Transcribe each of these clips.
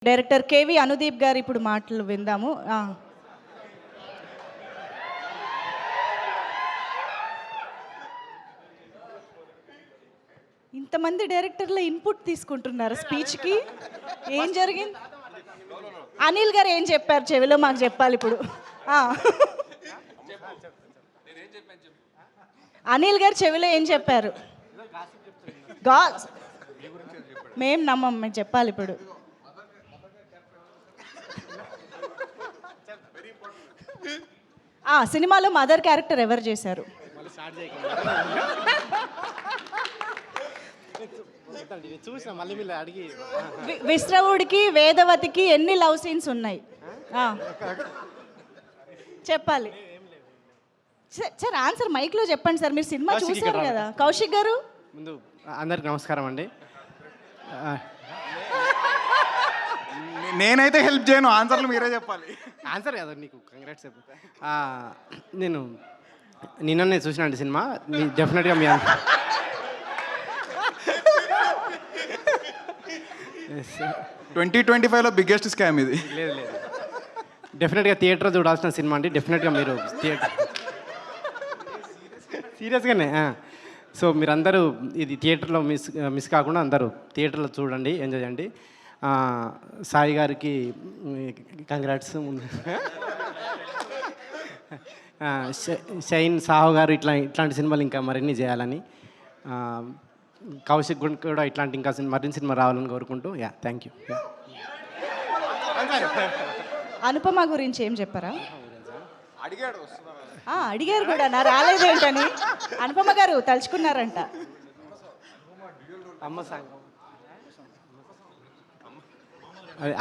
Director KV Anudeep గారు ఇప్పుడు మాటలు విందాము. ఇంతమంది డైరెక్టర్ల ఇన్పుట్ తీసుకుంటున్నారు స్పీచ్కి. ఏం జరిగింది? అనిల్ గారు ఏం చెప్పారు చెవిలో మాకు చెప్పాలి ఇప్పుడు. అనిల్ గారు చెవిలో ఏం చెప్పారు? మేం నమ్మం, మేము చెప్పాలి ఇప్పుడు. సినిమాలో మదర్ క్యారెక్టర్ ఎవరు చేశారు? విశ్రవుడికి వేదవతికి ఎన్ని లవ్ సీన్స్ ఉన్నాయి చెప్పాలి సార్. ఆన్సర్ మైక్లో చెప్పండి సార్, మీరు సినిమా చూసారు కదా. కౌశిక్ గారు ముందు అందరికి నమస్కారం అండి. నేనైతే హెల్ప్ చేయను, ఆన్సర్లు మీరే చెప్పాలి. ఆన్సర్ కదా నీకు కంగ్రాట్స్ చెప్పు. నేను నిన్ననే చూసినండి సినిమా. డెఫినెట్గా మీ 2025లో బిగ్గెస్ట్ స్కామ్ ఇది. లేదు డెఫినెట్గా థియేటర్ చూడాల్సిన సినిమా అండి. డెఫినెట్గా మీరు సీరియస్గానే. సో మీరందరూ ఇది థియేటర్లో మిస్ కాకుండా అందరూ థియేటర్లో చూడండి, ఎంజాయ్ చేయండి. సాయి గారికి కంగ్రాట్స్. ముందు షైన్ సాహు గారు ఇట్లాంటి సినిమాలు ఇంకా మరిన్ని చేయాలని, కౌశిక్ కూడా ఇట్లాంటి ఇంకా మరిన్ని సినిమా రావాలని కోరుకుంటూ థ్యాంక్ యూ. అనుపమ గురించి ఏం చెప్పారా? అడిగారు కూడా, నా రాలేదేంటని. అనుపమ గారు తలుచుకున్నారంట.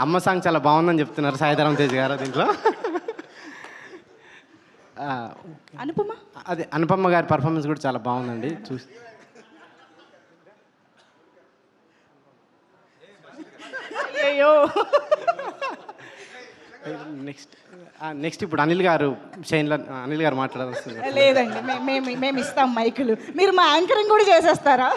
అమ్మ సాంగ్ చాలా బాగుందని చెప్తున్నారు సాయిధరం తేజ్ గారు దీంట్లో. అనుపమ గారి పర్ఫార్మెన్స్ కూడా చాలా బాగుందండి. చూసి నెక్స్ట్ ఇప్పుడు అనిల్ గారు మాట్లాడాల్సింది. లేదండి, మేము ఇస్తాం మైకులు, మీరు మా యాంకరింగ్ కూడా చేసేస్తారా?